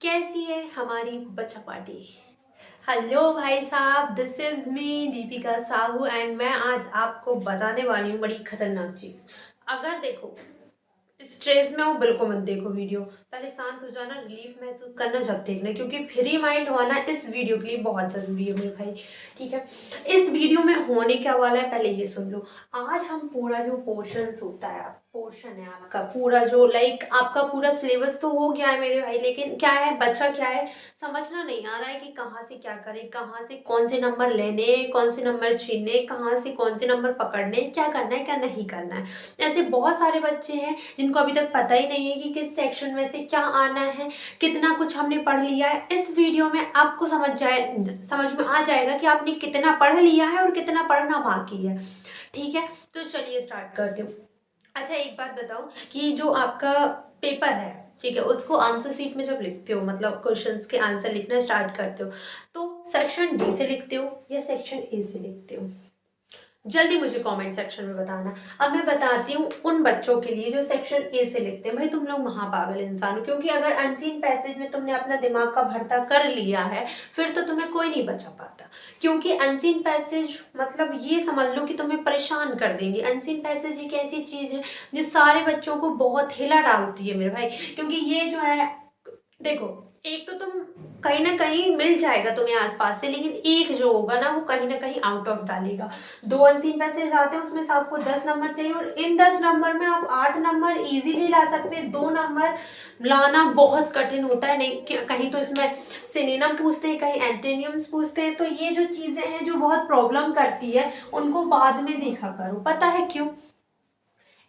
कैसी है हमारी बच्चा पार्टी। हेलो भाई साहब, this is me Deepika Sahu and मैं आज आपको बताने वाली हूँ बड़ी खतरनाक चीज। अगर देखो स्ट्रेस में हो बिल्कुल मत देखो वीडियो, पहले शांत हो जाना, रिलीफ महसूस करना जब देखना, क्योंकि फ्री माइंड होना इस वीडियो के लिए बहुत जरूरी है मेरे भाई। ठीक है, इस वीडियो में होने क्या वाला है पहले ये सुन लो। आज हम पूरा जो पोर्शन होता है, पोर्शन है आपका पूरा, जो आपका पूरा सिलेबस तो हो गया है मेरे भाई, लेकिन क्या है बच्चा क्या है समझना नहीं आ रहा है कि कहाँ से क्या करें, कहाँ से कौन से नंबर लेने, कौन से नंबर छीनने, कहाँ से कौन से नंबर पकड़ने, क्या करना है क्या नहीं करना है। ऐसे बहुत सारे बच्चे हैं जिनको अभी तक पता ही नहीं है कि किस सेक्शन में से क्या आना है, कितना कुछ हमने पढ़ लिया है। इस वीडियो में आपको समझ में आ जाएगा कि आपने कितना पढ़ लिया है और कितना पढ़ना बाकी है। ठीक है, तो चलिए स्टार्ट करते हूँ। अच्छा एक बात बताओ कि जो आपका पेपर है, ठीक है, उसको आंसर शीट में जब लिखते हो, मतलब क्वेश्चंस के आंसर लिखना स्टार्ट करते हो, तो सेक्शन डी से लिखते हो या सेक्शन ए से लिखते हो? जल्दी मुझे कमेंट सेक्शन में बताना। अब मैं बताती हूँ उन बच्चों के लिए जो सेक्शन ए से लिखते हैं, भाई तुम लोग महापागल इंसान हो, क्योंकि अगर अनसीन पैसेज में तुमने अपना दिमाग का भरता कर लिया है फिर तो तुम्हें कोई नहीं बचा पाता। क्योंकि अनसीन पैसेज मतलब ये समझ लो कि तुम्हें परेशान कर देंगे। अनसीन पैसेज एक ऐसी चीज है जो सारे बच्चों को बहुत हिला डालती है मेरे भाई, क्योंकि ये जो है देखो, एक तो तुम कहीं ना कहीं मिल जाएगा तुम्हें आसपास से, लेकिन एक जो होगा ना वो कहीं ना कहीं आउट ऑफ डालेगा। दो अनसीन पैसेज आते हैं, उसमें से आपको 10 नंबर चाहिए और इन 10 नंबर में आप 8 नंबर इजीली ला सकते हैं। 2 नंबर लाना बहुत कठिन होता है, नहीं कहीं तो इसमें सिनोनिम पूछते हैं, कहीं एंटोनियम्स पूछते हैं। तो ये जो चीजें हैं जो बहुत प्रॉब्लम करती है, उनको बाद में देखा करो। पता है क्यों?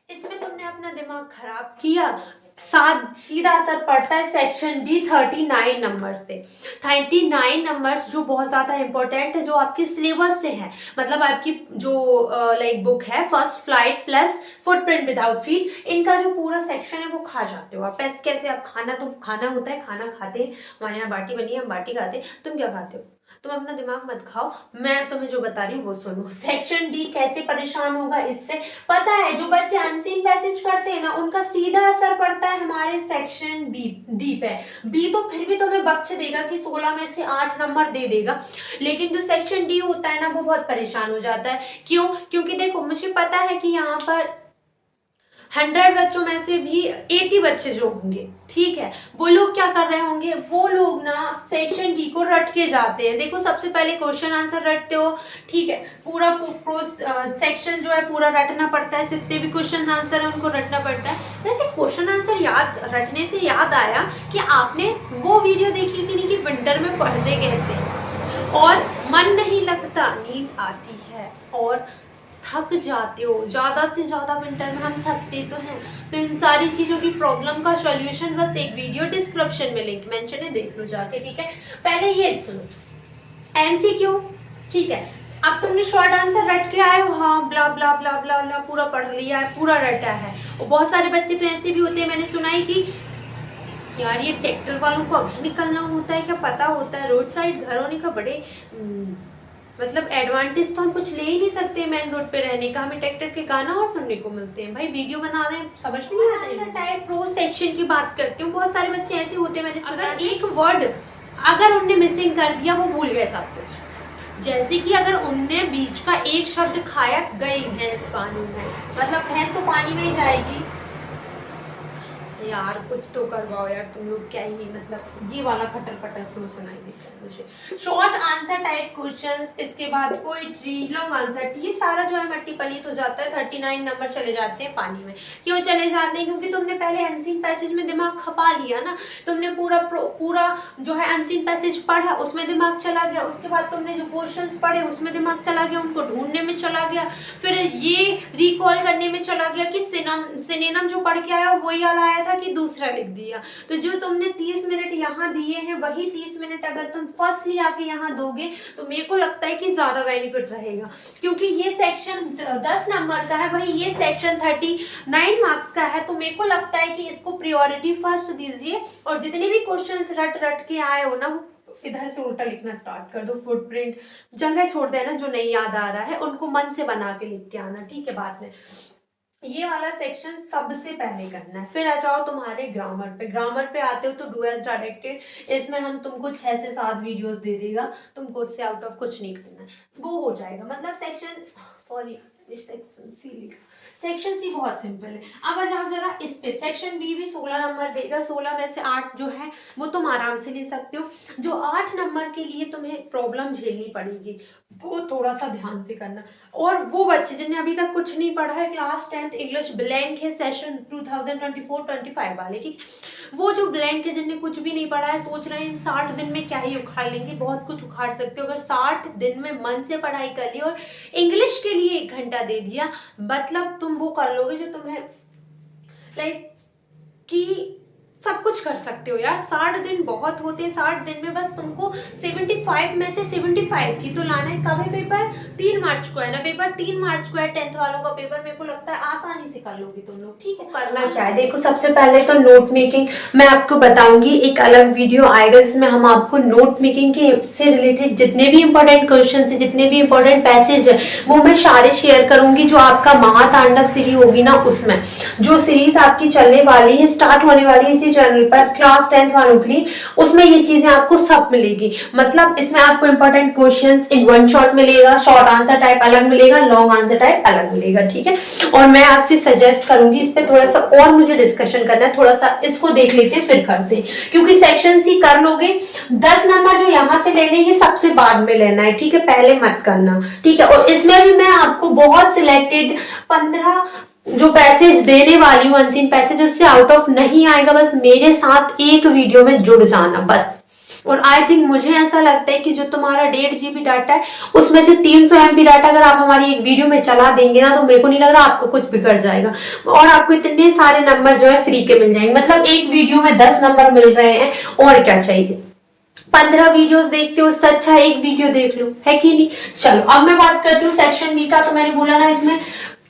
इसमें तुमने अपना दिमाग खराब किया। सीधा असर पड़ता है सेक्शन डी 39 नंबर पे। 39 नंबर जो बहुत ज्यादा इंपॉर्टेंट है, जो आपके सिलेबस से है, मतलब आपकी जो बुक है first flight plus footprint without feet, इनका जो पूरा सेक्शन है वो खा जाते हो आप। कैसे आप खाना, तो खाना होता है, खाना खाते हैं, हमारे यहाँ बाटी बनी है हम बाटी खाते हैं, तुम क्या खाते हो? तुम अपना दिमाग मत खाओ, मैं तुम्हें जो बता रही हूँ वो सुनो। सेक्शन डी कैसे परेशान होगा इससे, पता है जो बच्चे अनसीन पैसेज करते हैं ना उनका सीधा असर पड़ता है हमारे सेक्शन बी डी पे। बी तो फिर भी तुम्हें बख्श देगा कि 16 में से 8 नंबर दे देगा, लेकिन जो सेक्शन डी होता है ना वो बहुत परेशान हो जाता है। क्यों? क्योंकि देखो मुझे पता है कि यहाँ पर 100 बच्चों में से भी 80 बच्चे जो होंगे, ठीक है, वो लोग क्या कर रहे होंगे, वो लोग ना सेक्शन डी को रट के जाते हैं। देखो सबसे पहले क्वेश्चन आंसर रटते हो, ठीक है, पूरा सेक्शन जो है पूरा रटना पड़ता है, जितने भी क्वेश्चन आंसर है उनको रटना पड़ता है। वैसे क्वेश्चन आंसर याद रटने से याद आया कि आपने वो वीडियो देखी थी नहीं कि विंटर में पढ़ते कैसे, और मन नहीं लगता, नींद आती है और थक जाते हो, ज्यादा से ज्यादा विंटर में हम थकते तो हैं। तो इन सारी चीजों की प्रॉब्लम का सॉल्यूशन बस एक वीडियो डिस्क्रिप्शन में लिंक मेंशन है, देख लो जाके। ठीक है, पहले ये सुनो एमसीक्यू, ठीक है, अब तुमने शॉर्ट आंसर रट के आए हो, हाँ ब्ला ब्ला ब्ला ब्ला ब्ला पूरा पढ़ लिया है, पूरा रटा है। और बहुत सारे बच्चे तो ऐसे भी होते हैं, मैंने सुना है कि यार ये ट्रैक्टर वालों को अभी निकलना होता है क्या पता होता है, रोड साइड घर होने का बड़े मतलब एडवांटेज तो हम कुछ ले ही नहीं सकते मेन रोड पे रहने का, हमें ट्रैक्टर के गाना और सुनने को मिलते हैं। भाई वीडियो बना रहे हैं समझ में नहीं आता है। टाइप प्रो सेक्शन की बात करती हूँ, बहुत सारे बच्चे ऐसे होते हैं, मैंने अगर एक वर्ड अगर उनने मिसिंग कर दिया वो भूल गए सब कुछ। जैसे कि अगर उनने बीच का एक शब्द खाया, गई भैंस पानी में, मतलब भैंस तो पानी में ही जाएगी। यार कुछ तो करवाओ यार तुम लोग, क्या ही मतलब ये वाला खटर खटर क्यों सुनाई देता है मुझे। शॉर्ट आंसर टाइप क्वेश्चंस, इसके बाद पोइट्री, लॉन्ग आंसर, ये सारा जो है मल्टीपलित हो जाता है। 39 नंबर चले जाते हैं पानी में। क्यों चले जाते हैं? क्योंकि तुमने पहले अनसीन पैसेज में दिमाग खपा लिया ना, तुमने पूरा जो है अनसीन पैसेज पढ़ा, उसमें दिमाग चला गया, उसके बाद तुमने जो क्वेश्चंस पढ़े उसमें दिमाग चला गया, उनको ढूंढने में चला गया, फिर ये रिकॉल करने में चला गया कि सिनोनिम जो पढ़ के आया वही याद आया था कि दूसरा लिख दिया। तो जो तुमने 30 मिनट यहाँ दिए हैं वही 30 मिनट अगर तुम फर्स्टली आके यहाँ दोगे तो मेरे को लगता है कि ज्यादा बेनिफिट रहेगा, क्योंकि ये सेक्शन 10 नंबर का है, वही ये सेक्शन 39 मार्क्स का है। तो मेरे को लगता है कि इसको प्रायोरिटी फर्स्ट दीजिए, और जितने भी क्वेश्चन रट के आए हो ना वो इधर से उल्टा लिखना स्टार्ट कर दो। फुटप्रिंट जगह छोड़ देना, जो नहीं याद आ रहा है उनको मन से बना के लिख के आना, ठीक है। बाद में ये वाला सेक्शन सबसे पहले करना है। फिर आ जाओ तुम्हारे ग्रामर पे। ग्रामर पे आते हो तो डू एज डायरेक्टेड, इसमें हम तुमको 6 से 7 वीडियोस दे देगा, तुमको उससे आउट ऑफ कुछ नहीं करना है, वो हो जाएगा। मतलब सेक्शन सेक्शन सी बहुत सिंपल है। अब आ जाओ जरा इस पे। सेक्शन बी भी 16 नंबर देगा, 16 में से 8 जो है वो तुम आराम से ले सकते हो। जो 8 नंबर के लिए तुम्हें प्रॉब्लम झेलनी पड़ेगी वो थोड़ा सा ध्यान से करना। और वो बच्चे जिन्हें अभी तक कुछ नहीं पढ़ा है, क्लास 10th इंग्लिश ब्लैंक है सेशन 2024-25 वाले, ठीक, वो जो ब्लैंक है जिन्हें कुछ भी नहीं पढ़ा है, सोच रहे हैं इन 60 दिन में क्या ही उखाड़ लेंगे, बहुत कुछ उखाड़ सकते हो अगर 60 दिन में मन से पढ़ाई कर ली और इंग्लिश के लिए 1 घंटा दे दिया, मतलब तुम वो कर लोगे जो तुम्हें लाइक कि सब कुछ कर सकते हो यार। 60 दिन बहुत होते हैं, 60 दिन में बस तुमको 75 में से 75 ही तो लाना है। कब है पेपर? 3 मार्च को है ना पेपर, 3 मार्च को है 10th वालों का पेपर। मेरे को लगता है आसानी से कर लोगे तुम लोग, ठीक है। करना क्या है देखो, सबसे पहले तो नोट मेकिंग मैं आपको बताऊंगी, एक अलग वीडियो आएगा जिसमें हम आपको नोट मेकिंग के से रिलेटेड जितने भी इंपॉर्टेंट क्वेश्चन है, जितने भी इंपॉर्टेंट पैसेज है, वो मैं सारे शेयर करूंगी। जो आपका महातांडव सीरीज होगी ना, उसमें जो सीरीज आपकी चलने वाली है, स्टार्ट होने वाली है इसी चैनल पर क्लास 10th वालों के लिए, उसमें ये चीजें आपको सब मिलेगी। मतलब इसमें आपको important questions in one shot मिलेगा, शॉर्ट आंसर टाइप अलग मिलेगा, लॉन्ग आंसर टाइप अलग मिलेगा, ठीक है। और मैं आपसे सजेस्ट करूंगी इस पे थोड़ा सा और मुझे डिस्कशन करना है, थोड़ा सा इसको देख लेते हैं फिर करते हैं, क्योंकि सेक्शन सी कर लोगे। 10 नंबर जो यहाँ से लेने ये सबसे बाद में लेना है, ठीक है, पहले मत करना, ठीक है। और इसमें भी मैं आपको बहुत सिलेक्टेड 15 जो पैसेज देने वाली हूँ, अनसीन पैसेज, उससे आउट ऑफ नहीं आएगा। बस मेरे साथ एक वीडियो में जुड़ जाना बस। और आई थिंक मुझे ऐसा लगता है कि जो तुम्हारा 1.5 GB डाटा है उसमें से 300 MB डाटा अगर आप हमारी एक वीडियो में चला देंगे ना, तो मेरे को नहीं लग रहा आपको कुछ बिगड़ जाएगा और आपको इतने सारे नंबर जो है फ्री के मिल जाएंगे। मतलब एक वीडियो में 10 नंबर मिल रहे हैं, और क्या चाहिए। 15 वीडियोस देखते हो उससे अच्छा एक वीडियो देख लो, है कि नहीं। चलो अब मैं बात करती हूँ सेक्शन बी का। तो मैंने बोला ना, इसमें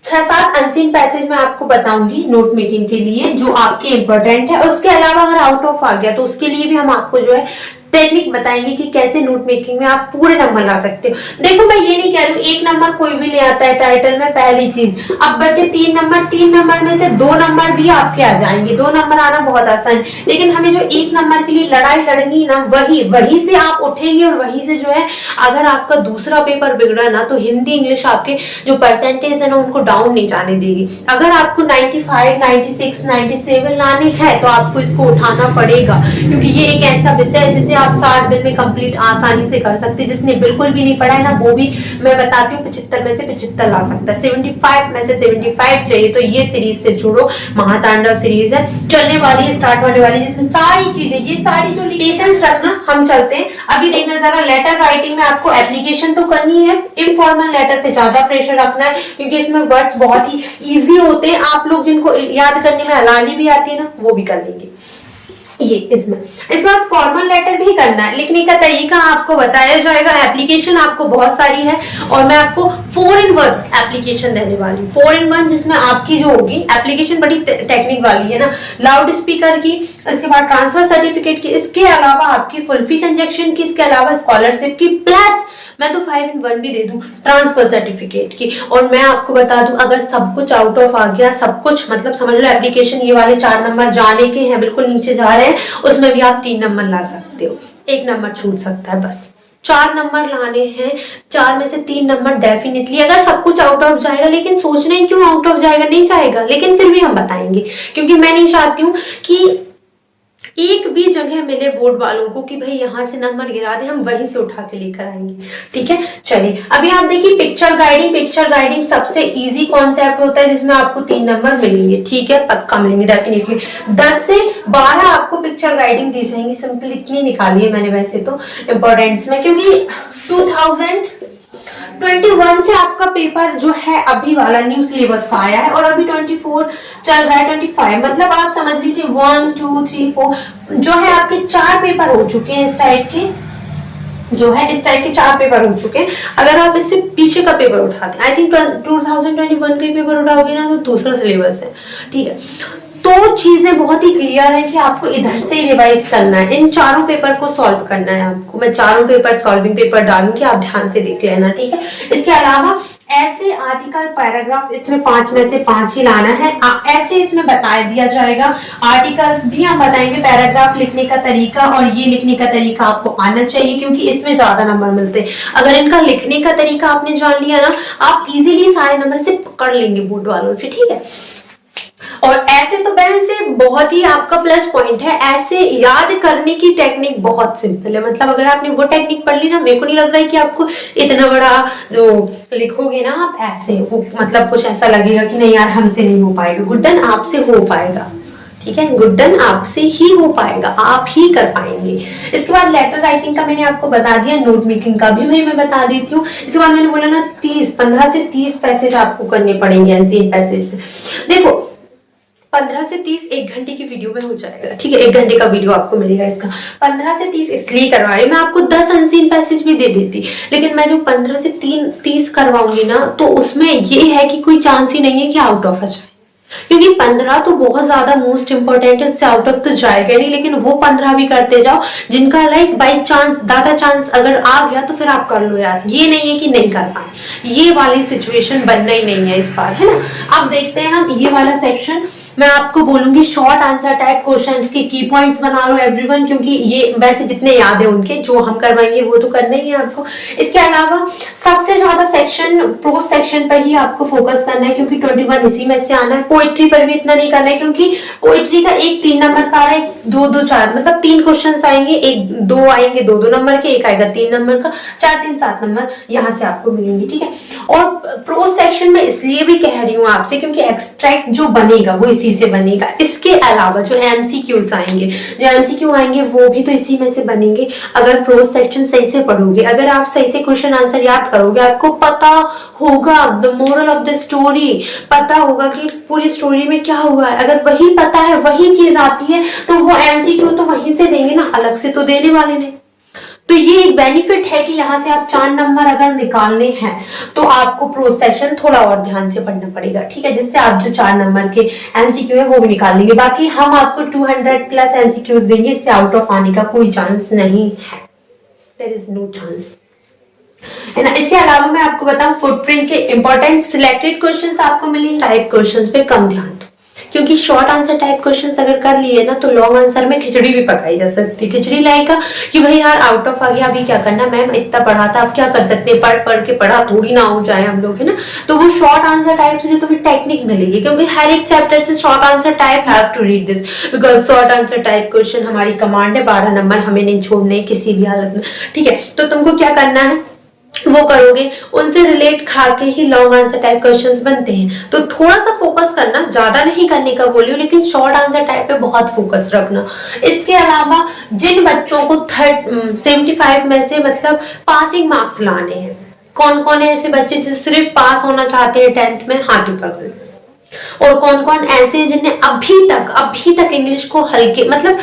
6-7 अनसीन पैसेज मैं आपको बताऊंगी नोट मेकिंग के लिए जो आपके इंपॉर्टेंट है। उसके अलावा अगर आउट ऑफ आ गया तो उसके लिए भी हम आपको जो है टेक्निक बताएंगे कि कैसे नोट मेकिंग में आप पूरे नंबर ला सकते हो। देखो मैं ये नहीं कह रही हूँ 1 नंबर कोई भी ले आता है टाइटल में, पहली चीज। अब बचे 3 नंबर, 3 नंबर में से 2 नंबर भी आपके आ जाएंगे। 2 नंबर आना बहुत आसान है, लेकिन हमें जो 1 नंबर के लिए लड़ाई लड़नी ना, वही से आप उठेंगे और वही से जो है, अगर आपका दूसरा पेपर बिगड़ा ना तो हिंदी इंग्लिश आपके जो परसेंटेज है ना उनको डाउन नहीं जाने देगी। अगर आपको 95, 96, 97 लाने हैं तो आपको इसको उठाना पड़ेगा, क्योंकि ये एक ऐसा विषय है जिसे आप 60 दिन में कंप्लीट आसानी से कर सकते हैं। जिसने बिल्कुल भी नहीं पढ़ा है ना, वो भी मैं बताती हूँ 75 में से 75 ला सकता है। 75 में से 75 चाहिए तो ये सीरीज से जुड़ो। महातांडव सीरीज है, चलने वाली है, स्टार्ट होने वाली है, जिसमें सारी चीजें, ये सारी जो लेसन्स रखना। हम चलते हैं अभी देखना जरा लेटर राइटिंग में आपको एप्लीकेशन तो करनी है। इनफॉर्मल लेटर पे ज्यादा प्रेशर रखना है, क्योंकि इसमें वर्ड्स बहुत ही इजी होते हैं। आप लोग जिनको याद करने में हलाली भी आती है ना, वो भी कर लेंगे ये। इसमें इस बार फॉर्मल लेटर भी करना है, लिखने का तरीका आपको बताया जाएगा। एप्लीकेशन आपको बहुत सारी है और मैं आपको 4-in-1 एप्लीकेशन देने वाली हूँ। 4-in-1 जिसमें आपकी जो होगी एप्लीकेशन बड़ी टेक्निक वाली है ना, लाउड स्पीकर की, इसके बाद ट्रांसफर सर्टिफिकेट की, इसके अलावा आपकी फुल फी कंजक्शन की, इसके अलावा स्कॉलरशिप की, प्लस मैं तो 5-in-1 भी दे दूं ट्रांसफर सर्टिफिकेट की। और मैं आपको बता दूं अगर सब कुछ आउट ऑफ आ गया, सब कुछ मतलब समझ लो एप्लीकेशन ये वाले 4 नंबर जाने के हैं, बिल्कुल नीचे जा रहे हैं, उसमें भी आप 3 नंबर ला सकते हो, 1 नंबर छूट सकता है। बस 4 नंबर लाने हैं, 4 में से 3 नंबर डेफिनेटली। अगर सब कुछ आउट ऑफ जाएगा, लेकिन सोचना ही क्यों आउट ऑफ जाएगा, नहीं जाएगा, लेकिन फिर भी हम बताएंगे, क्योंकि मैं नहीं चाहती हूँ कि एक भी जगह मिले बोर्ड वालों को कि भाई यहाँ से नंबर गिरा दे, हम वहीं से उठा के लेकर आएंगे, ठीक है। चलिए अभी आप देखिए पिक्चर गाइडिंग। पिक्चर गाइडिंग सबसे इजी कॉन्सेप्ट होता है जिसमें आपको 3 नंबर मिलेंगे, ठीक है, पक्का मिलेंगे डेफिनेटली। 10 से 12 आपको पिक्चर गाइडिंग दी जाएंगी, सिंपल इतनी निकाली है मैंने वैसे तो इम्पोर्टेंस में, क्योंकि 2021 से आपका पेपर जो है अभी वाला न्यू सिलेबस का आया है और अभी 24 चल रहा है, 25 मतलब आप समझ लीजिए 1, 2, 3, 4 जो है आपके 4 पेपर हो चुके हैं इस टाइप के, जो है इस टाइप के 4 पेपर हो चुके हैं। अगर आप इससे पीछे का पेपर उठाते हैं, आई थिंक 2021 के पेपर उठाओगे ना तो दूसरा सिलेबस है, ठीक है। तो चीजें बहुत ही क्लियर है कि आपको इधर से रिवाइज करना है, इन 4 पेपर को सॉल्व करना है आपको। मैं 4 पेपर सॉल्विंग पेपर डालूंगी, आप ध्यान से देख लेना, ठीक है। इसके अलावा ऐसे आर्टिकल पैराग्राफ इसमें 5 में से 5 ही लाना है। ऐसे इसमें बता दिया जाएगा। आर्टिकल्स भी हम बताएंगे, पैराग्राफ लिखने का तरीका और ये लिखने का तरीका आपको आना चाहिए, क्योंकि इसमें ज्यादा नंबर मिलते हैं। अगर इनका लिखने का तरीका आपने जान लिया ना, आप इजीली सारे नंबर से पकड़ लेंगे बोर्ड वालों से, ठीक है। और ऐसे तो बहन से बहुत ही आपका प्लस पॉइंट है, ऐसे याद करने की टेक्निक बहुत सिंपल है। मतलब अगर आपने वो टेक्निक पढ़ ली ना, मेरे को नहीं लग रहा है कि आपको इतना बड़ा जो लिखोगे ना आप ऐसे, वो मतलब कुछ ऐसा लगेगा कि नहीं यार हमसे नहीं हो पाएगा। गुड्डन आपसे हो पाएगा, ठीक है, गुड्डन आपसे ही हो पाएगा, आप ही कर पाएंगे। इसके बाद लेटर राइटिंग का मैंने आपको बता दिया, नोट मेकिंग का भी मैं बता देती हूँ। इसके बाद मैंने बोला ना 15 से 30 पैसेज आपको करने पड़ेंगे अनसीन पैसेज में। देखो 15 से 30 1 घंटे की वीडियो में हो जाएगा, ठीक है, 1 घंटे का वीडियो आपको मिलेगा इसका। 15 से 30 इसलिए करवा रही, मैं आपको 10 अनसीन पैसेज भी दे देती, लेकिन मैं जो 15 से 30 करवाऊंगी ना, तो उसमें ये है कि कोई चांस ही नहीं है कि आउट ऑफ आ जाए, क्योंकि 15 तो बहुत ज्यादा मोस्ट इंपॉर्टेंट है, इससे आउट ऑफ तो जाएगा नहीं, लेकिन वो 15 भी करते जाओ जिनका लाइक बाई चांस ज्यादा चांस अगर आ गया तो फिर आप कर लो यार, ये नहीं है कि नहीं कर पाए। ये वाली सिचुएशन बनना ही नहीं है इस बार, है ना। अब देखते हैं हम ये वाला सेक्शन। मैं आपको बोलूंगी शॉर्ट आंसर टाइप क्वेश्चंस के की पॉइंट्स बना लो एवरीवन, क्योंकि ये वैसे जितने याद है उनके जो हम करवाएंगे वो तो करना ही है आपको। इसके अलावा सबसे ज्यादा सेक्शन प्रोज सेक्शन पर ही आपको फोकस करना है, क्योंकि 21 इसी में से आना है। पोएट्री पर भी इतना नहीं करना है, क्योंकि पोएट्री का एक 3 नंबर का है, 2 2 4 मतलब 3 क्वेश्चन आएंगे, एक 2 आएंगे 2 2 नंबर के, एक आएगा 3 नंबर का, 4 3 7 नंबर यहाँ से आपको मिलेंगे, ठीक है। और प्रोज सेक्शन में इसलिए भी कह रही हूँ आपसे, क्योंकि एक्सट्रैक्ट जो बनेगा वो इसी से बनेगा। इसके अलावा जो एमसीक्यूज आएंगे, जो एमसीक्यू आएंगे वो भी तो इसी में से बनेंगे। अगर प्रोज सेक्शन सही से पढ़ोगे, अगर आप सही से क्वेश्चन आंसर याद करोगे, आपको पता होगा the moral of the story, पता होगा कि पूरी स्टोरी में क्या हुआ है। अगर वही पता है, वही चीज आती है, तो वो एमसीक्यू तो वहीं से देंगे ना, अलग से तो देने वाले नहीं। तो ये एक बेनिफिट है कि यहाँ से आप 4 नंबर अगर निकालने हैं तो आपको प्रोज सेक्शन थोड़ा और ध्यान से पढ़ना पड़ेगा, ठीक है, जिससे आप जो 4 नंबर के एमसीक्यू है वो भी निकाल लेंगे। बाकी हम आपको 200 प्लस एमसीक्यूज देंगे, इससे आउट ऑफ आने का कोई चांस नहीं है, देयर इज नो चांस, है ना। इसके अलावा मैं आपको बताऊं फुटप्रिंट के इंपॉर्टेंट सिलेक्टेड क्वेश्चंस आपको मिलेंगे। टाइप क्वेश्चंस पे कम ध्यान दो, क्योंकि शॉर्ट आंसर टाइप क्वेश्चंस अगर कर लिए ना तो लॉन्ग आंसर में खिचड़ी भी पकाई जा सकती है। खिचड़ी लाएगा कि भाई यार आउट ऑफ आ गया, अभी क्या करना, मैम इतना पढ़ा था, अब क्या कर सकते हैं, पढ़ पढ़ के पढ़ा थोड़ी ना हो जाए हम लोग, है ना। तो वो शॉर्ट आंसर टाइप से जो तुम्हें टेक्निक मिलेगी, क्योंकि हर एक चैप्टर से short answer type have to read this, because short answer type question हमारी कमांड है, 12 नंबर हमें नहीं छोड़ने किसी भी हालत में, ठीक है। तो तुमको क्या करना है वो करोगे, उनसे रिलेट खा के ही लॉन्ग आंसर टाइप क्वेश्चंस बनते हैं। तो थोड़ा सा फोकस करना, ज्यादा नहीं करने का बोलियो, लेकिन शॉर्ट आंसर टाइप पे बहुत फोकस रखना। इसके अलावा जिन बच्चों को 75 में से मतलब पासिंग मार्क्स लाने हैं, कौन कौन है ऐसे बच्चे जो सिर्फ पास होना चाहते हैं 10th में, हाथ ऊपर करें। और कौन कौन ऐसे हैं जिनने अभी तक इंग्लिश को हल्के मतलब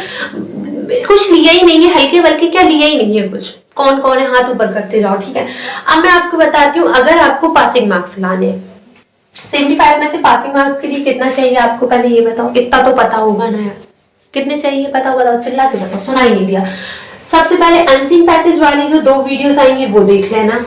कुछ लिया ही नहीं है, हल्के बल्कि क्या लिया ही नहीं है कुछ, कौन कौन है हाथ ऊपर करते जाओ, ठीक है। अब मैं आपको बताती हूँ, अगर आपको पासिंग मार्क्स लाने 75 में से पासिंग मार्क्स के लिए कितना चाहिए आपको, पहले ये बताओ। इतना तो पता होगा ना यार, कितने चाहिए बताओ, चिल्ला के बताओ, सुना ही नहीं दिया। सबसे पहले अनसीन पैसेज वाली जो 2 वीडियोस आएंगी वो देख लेना।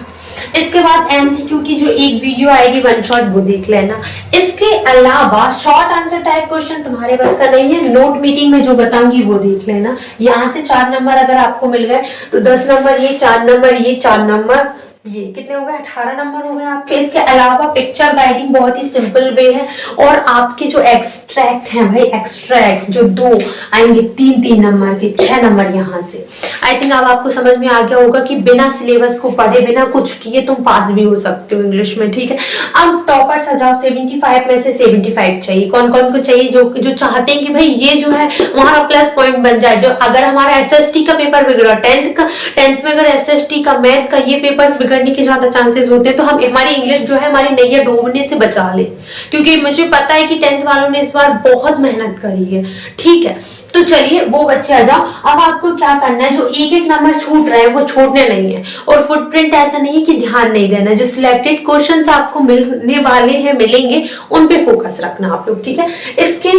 इसके बाद एमसीक्यू की जो एक वीडियो आएगी 1 शॉट वो देख लेना। इसके अलावा शॉर्ट आंसर टाइप क्वेश्चन तुम्हारे पास का नहीं है, नोट मीटिंग में जो बताऊंगी वो देख लेना। यहाँ से 4 नंबर अगर आपको मिल गए तो 10 नंबर ये, 4 नंबर ये, 4 नंबर ये, कितने हो गए, 18 नंबर हो गए आपके। इसके अलावा पिक्चर गाइडिंग बहुत ही सिंपल वे है, और आपके जो एक्सट्रैक्ट हैं भाई, एक्सट्रैक्ट जो 2 आएंगे 3 नंबर के, 6 नंबर यहाँ से। आई थिंक अब आपको समझ में आ गया होगा कि बिना सिलेबस को पढ़े, बिना कुछ किए तुम पास भी हो सकते हो इंग्लिश में, ठीक है। अब टॉपर सजाओ, 75 में से 75 चाहिए। कौन कौन को चाहिए, जो चाहते हैं कि भाई ये जो है हमारा प्लस पॉइंट बन जाए। जो अगर हमारा एसएसटी का पेपर बिगड़ा, 10th में अगर एसएसटी का मैथ का ये पेपर बिगड़ने के ज्यादा चांसेस होते हैं, तो हम हमारी इंग्लिश जो है हमारी नैया डूबने से बचा ले, क्योंकि मुझे पता है कि 10th वालों ने इस बार बहुत मेहनत करी है, ठीक है। तो चलिए वो बच्चे आ जाओ। अब आपको क्या करना है, जो एक नंबर छूट रहे हैं वो छोड़ने नहीं है, और फुटप्रिंट ऐसा नहीं है कि ध्यान नहीं देना। जो सिलेक्टेड क्वेश्चंस आपको मिलने वाले हैं, मिलेंगे, उन पे फोकस रखना आप लोग, ठीक है। इसके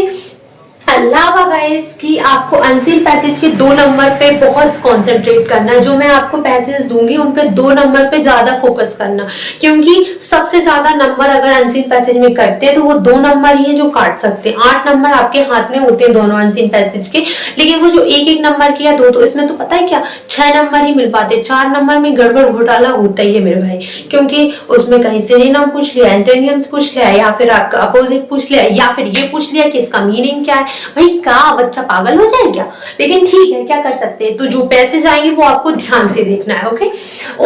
अलावा गाइस कि आपको अनसीन पैसेज के 2 नंबर पे बहुत कंसंट्रेट करना है। जो मैं आपको पैसेज दूंगी उन पे 2 नंबर पे ज्यादा फोकस करना, क्योंकि सबसे ज्यादा नंबर अगर अनसीन पैसेज में करते हैं तो वो 2 नंबर ही है जो काट सकते हैं। 8 नंबर आपके हाथ में होते हैं दोनों अनसीन पैसेज के, लेकिन वो जो एक नंबर की या दो, तो इसमें तो पता है क्या 6 नंबर ही मिल पाते। 4 नंबर में गड़बड़ घोटाला होता ही है मेरे भाई, क्योंकि उसमें कहीं से नाम पूछ लिया, एंटोनियम्स पूछ लिया, या फिर आपका अपोजिट पूछ लिया, या फिर ये पूछ लिया कि इसका मीनिंग क्या है। भाई का बच्चा पागल हो जाए क्या? लेकिन ठीक है, क्या कर सकते हैं। तो जो पैसे जाएंगे वो आपको ध्यान से देखना है, ओके।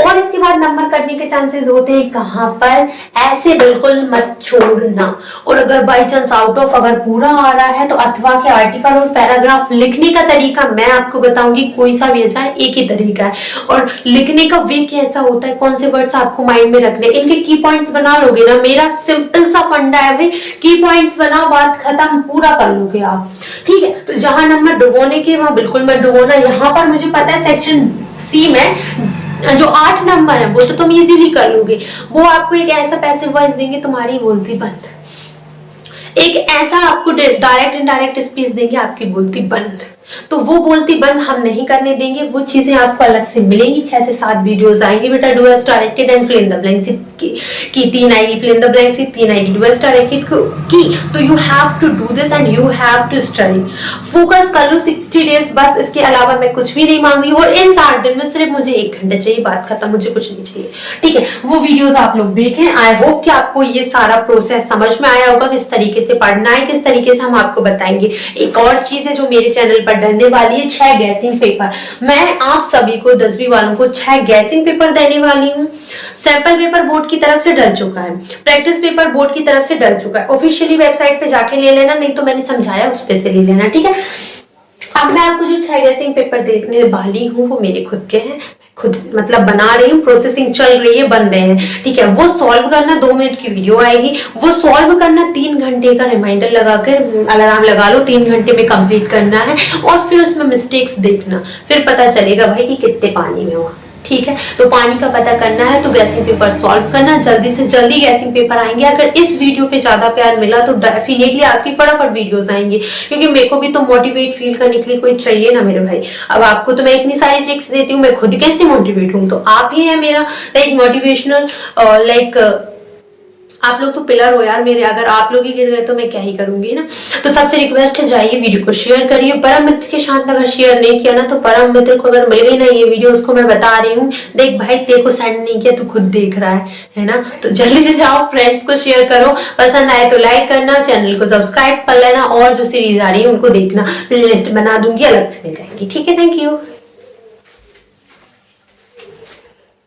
और इसके बाद नंबर कटने के चांसेस होते हैं कहां पर, ऐसे बिल्कुल मत छोड़ना। और अगर बाई चांस आउट ऑफ अगर पूरा आ रहा है तो अथवा के आर्टिकल और पैराग्राफ लिखने का तरीका मैं आपको बताऊंगी, कोई सा भी अच्छा है, एक ही तरीका है। और लिखने का वे कैसा होता है, कौन से वर्ड्स आपको माइंड में रखने, इनके की पॉइंट्स बना लोगे ना। मेरा सिंपल सा फंडा है भाई, की पॉइंट्स बनाओ, बात खत्म, पूरा कर लोगे आप, ठीक है। तो जहां नंबर डुबोने के वहां बिल्कुल मत डुबोना। यहाँ पर मुझे पता है सेक्शन सी में जो 8 नंबर है वो तो तुम इजीली कर लोगे। वो आपको एक ऐसा पैसिव वॉइस देंगे, तुम्हारी बोलती बंद। एक ऐसा आपको डायरेक्ट इनडायरेक्ट स्पीच देंगे, आपकी बोलती बंद। तो वो बोलती बंद हम नहीं करने देंगे। वो चीजें आपको अलग से मिलेंगी। 6 से 7 वीडियोस आएंगी बेटा, do as directed and fill in the blanks की 3 आएगी, फिल इन द ब्लैंक्स की 3 आएगी, डू एस डायरेक्टेड की। तो you have to do this and you have to study. Focus कर लो 60 डेज बस, इसके अलावा मैं कुछ भी नहीं मांग रही। और इन 60 दिन में सिर्फ मुझे 1 घंटा चाहिए, बात खत्म, मुझे कुछ नहीं चाहिए, ठीक है। वो वीडियोस आप लोग देखें। आई होप कि आपको ये सारा प्रोसेस समझ में आया होगा, किस तरीके से पढ़ना है, किस तरीके से हम आपको बताएंगे। एक और चीज है जो मेरे चैनल पर डरने वाली है, 6 गैसिंग पेपर। मैं आप सभी को 10वीं वालों को 6 गैसिंग पेपर देने वाली हूँ। सैंपल पेपर बोर्ड की तरफ से डल चुका है, प्रैक्टिस पेपर बोर्ड की तरफ से डल चुका है। ऑफिशियली वेबसाइट पे जाके ले लेना, नहीं तो मैंने समझाया उस पे से ले लेना, ठीक है। अब मैं आपको जो 6 गैसिंग पेपर देखने वाली हूँ वो मेरे खुद के हैं, खुद मतलब बना रही हूँ, प्रोसेसिंग चल रही है, बन रहे हैं, ठीक है। वो सॉल्व करना 2 मिनट की वीडियो आएगी। वो सॉल्व करना 3 घंटे का रिमाइंडर लगाकर अलार्म लगा लो, 3 घंटे में कंप्लीट करना है। और फिर उसमें मिस्टेक्स देखना, फिर पता चलेगा भाई कि कितने पानी में हुआ, ठीक है। तो पानी का पता करना है तो गैसिंग पेपर सॉल्व करना, जल्दी से जल्दी गैसिंग पेपर आएंगे। अगर इस वीडियो पे ज्यादा प्यार मिला तो डेफिनेटली आपकी फटाफट वीडियोस आएंगी, क्योंकि मेरे को भी तो मोटिवेट फील करने के लिए कोई चाहिए ना मेरे भाई। अब आपको तो मैं इतनी सारी ट्रिक्स देती हूँ, मैं खुद कैसे मोटिवेट हूँ, तो आप ही है मेरा लाइक मोटिवेशनल, लाइक आप लोग तो पिलर हो यार मेरे। अगर आप लोग ही गिर गए तो मैं क्या ही करूंगी ना। तो सबसे रिक्वेस्ट है, जाइए वीडियो को शेयर करिए। परम मित्र के साथ अगर शेयर नहीं किया ना तो परम मित्र को अगर मिल गई ना ये वीडियो, उसको मैं बता रही हूँ, देख भाई तेरे को सेंड नहीं किया, तू खुद देख रहा है ना। तो जल्दी से जाओ, फ्रेंड्स को शेयर करो, पसंद आए तो लाइक करना, चैनल को सब्सक्राइब कर लेना, और जो सीरीज आ रही है उनको देखना। प्ले लिस्ट बना दूंगी, अलग से मिल जाएंगी, ठीक है। Thank you.